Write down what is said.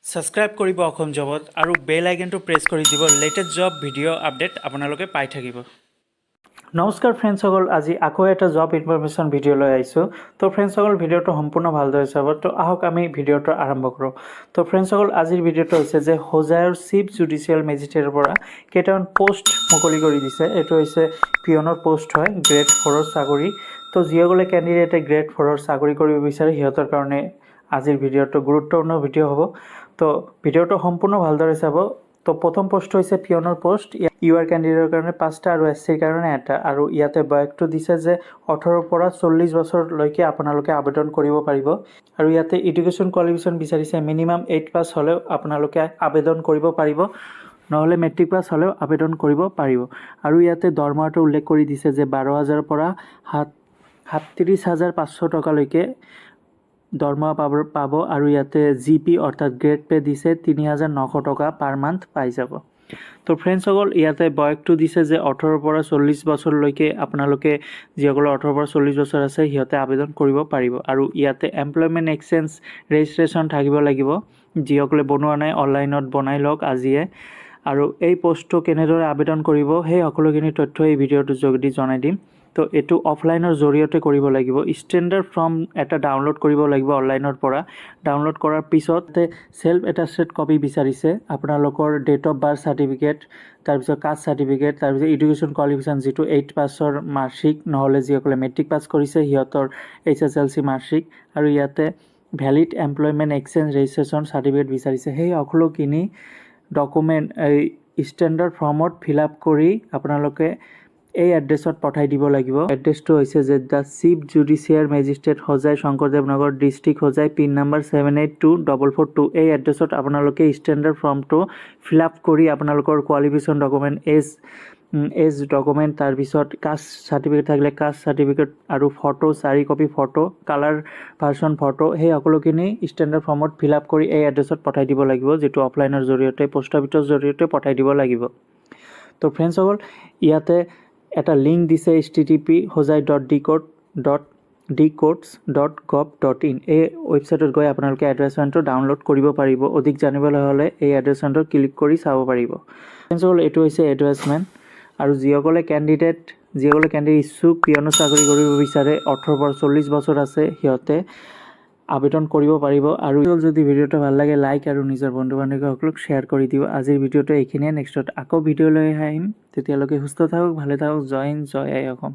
Subscribe কৰিব অসম জবত আৰু বেল আইকনটো press কৰি দিব লেটেষ্ট জব ভিডিঅ' আপডেট আপোনালোকে পাই থাকিব। নমস্কাৰ ফ্ৰেণ্ডসকল, আজি আকৌ এটা জব ইনফৰমেশ্যন ভিডিঅ' লৈ আহিছোঁ। তো ফ্ৰেণ্ডসকল, ভিডিঅ'টো সম্পূৰ্ণ ভালদৰে চাব। তো আহক আমি ভিডিঅ'টো আৰম্ভ কৰোঁ। তো ফ্ৰেণ্ডসকল, আজিৰ ভিডিঅ'টো হৈছে যে হোজাইৰ চিফ জুডিচিয়েল মেজিষ্ট্ৰেটৰ পৰা কেইটামান পোষ্ট মুকলি কৰি দিছে। এইটো হৈছে পিয়নৰ পোষ্ট হয়, গ্ৰেড 4ৰ চাকৰি। তো যিসকলে কেণ্ডিডেটে গ্ৰেড 4ৰ চাকৰি কৰিব বিচাৰে সিহঁতৰ কাৰণে আজিৰ ভিডিঅ'টো গুৰুত্বপূৰ্ণ ভিডিঅ' হ'ব। তো ভিডিঅ'টো সম্পূৰ্ণ ভালদৰে চাব। তো প্ৰথম পোষ্ট হৈছে পিয়নৰ পোষ্ট। ইউ আৰ কেণ্ডিডেটৰ কাৰণে 5টা আৰু এছ চিৰ কাৰণে 1টা। আৰু ইয়াতে বয়সটো দিছে যে 18ৰ পৰা 40 বছৰলৈকে আপোনালোকে আবেদন কৰিব পাৰিব। আৰু ইয়াতে এডুকেশ্যন কোৱালিফিকেশ্যন বিচাৰিছে মিনিমাম 8 পাছ হ'লেও আপোনালোকে আবেদন কৰিব পাৰিব, নহ'লে মেট্ৰিক পাছ হ'লেও আবেদন কৰিব পাৰিব। আৰু ইয়াতে দৰমহাটো উল্লেখ কৰি দিছে যে 12,000ৰ পৰা 37,500 টকালৈকে দৰমহা পাব। আৰু ইয়াতে GP অৰ্থাৎ গ্ৰেড পে দিছে 3,900 টকা পাৰ মান্থ পাই যাব। তো ফ্ৰেণ্ডসকল, ইয়াতে বয়সটো দিছে যে 18ৰ পৰা 40 বছৰলৈকে আপোনালোকে যিসকলৰ 18ৰ পৰা 40 বছৰ আছে সিহঁতে আবেদন কৰিব পাৰিব। আৰু ইয়াতে এমপ্লয়মেণ্ট এক্সচেঞ্জ ৰেজিষ্ট্ৰেশ্যন থাকিব লাগিব। যিসকলে বনোৱা নাই অনলাইনত বনাই লওক আজিয়ে। আৰু এই পোষ্টটো কেনেদৰে আবেদন কৰিব সেই সকলোখিনি তথ্য এই ভিডিঅ'টোৰ যোগেদি জনাই দিম। তো এইটো অফলাইনৰ জৰিয়তে কৰিব লাগিব। ষ্টেণ্ডাৰ্ড ফৰ্ম এটা ডাউনলোড কৰিব লাগিব অনলাইনৰ পৰা। ডাউনলোড কৰাৰ পিছত সেল্ফ এটাষ্টেড কপি বিচাৰিছে, আপোনালোকৰ ডেট অফ বাৰ্থ চাৰ্টিফিকেট, তাৰপিছত কাষ্ট চাৰ্টিফিকেট, তাৰপিছত এডুকেশ্যন কোৱালিফিকেশ্যন যিটো 8 পাছৰ মাৰ্কশ্বিট, নহ'লে যিসকলে মেট্ৰিক পাছ কৰিছে সিহঁতৰ HSLC মাৰ্কশ্বিট। আৰু ইয়াতে valid employment exchange registration certificate বিচাৰিছে। সেই সকলোখিনি ডকুমেণ্ট এই ষ্টেণ্ডাৰ্ড ফৰ্মত ফিল আপ কৰি আপোনালোকে এই এড্ৰেছত পঠাই দিব লাগিব। এড্ৰেছটো হৈছে যে the chief judicial magistrate Hojai Sankardev Nagar district Hojai, pin number 782442। এই এড্ৰেছত আপোনালোকে ষ্টেণ্ডাৰ্ড ফৰ্মটো ফিল আপ কৰি আপোনালোকৰ কোৱালিফিকেশ্যন ডকুমেণ্ট, এজ ডকুমেণ্ট, তাৰপিছত কাষ্ট চাৰ্টিফিকেট থাকিলে কাষ্ট চাৰ্টিফিকেট আৰু photo 4 copy photo, colour version photo, সেই সকলোখিনি ষ্টেণ্ডাৰ্ড ফৰ্মত ফিল আপ কৰি এই এড্ৰেছত পঠাই দিব লাগিব, যিটো অফলাইনৰ জৰিয়তে পোষ্ট অফিচৰ জৰিয়তে পঠাই দিব লাগিব। তো ফ্ৰেণ্ডসকল, ইয়াতে এটা লিংক দিছে http://hojai.dcourts.gov.in। এই ৱেবছাইটত গৈ আপোনালোকে এড্ৰেছমেণ্টটো ডাউনলোড কৰিব পাৰিব। অধিক জানিবলৈ হ'লে এই এড্ৰেছমেণ্টত ক্লিক কৰি চাব পাৰিব। ফ্ৰেণ্ডসকল, এইটো হৈছে এড্ৰেছমেণ্ট। আৰু যিসকলে কেণ্ডিডেট ইচ্ছুক পিয়নৰ চাকৰি কৰিব বিচাৰে, 18ৰ পৰা 40 বছৰ আছে, সিহঁতে আবেদন কৰিব পাৰিব। আৰু যদি ভিডিঅ'টো ভাল লাগে লাইক আৰু নিজৰ বন্ধু বান্ধৱীসকলক শ্বেয়াৰ কৰি দিব। আজিৰ ভিডিঅ'টো এইখিনিয়ে। নেক্সটত আকৌ ভিডিঅ' লৈ আহিম। তেতিয়ালৈকে সুস্থ থাকক, ভালে থাকক। জয় হিন্দ, জয় আই অসম।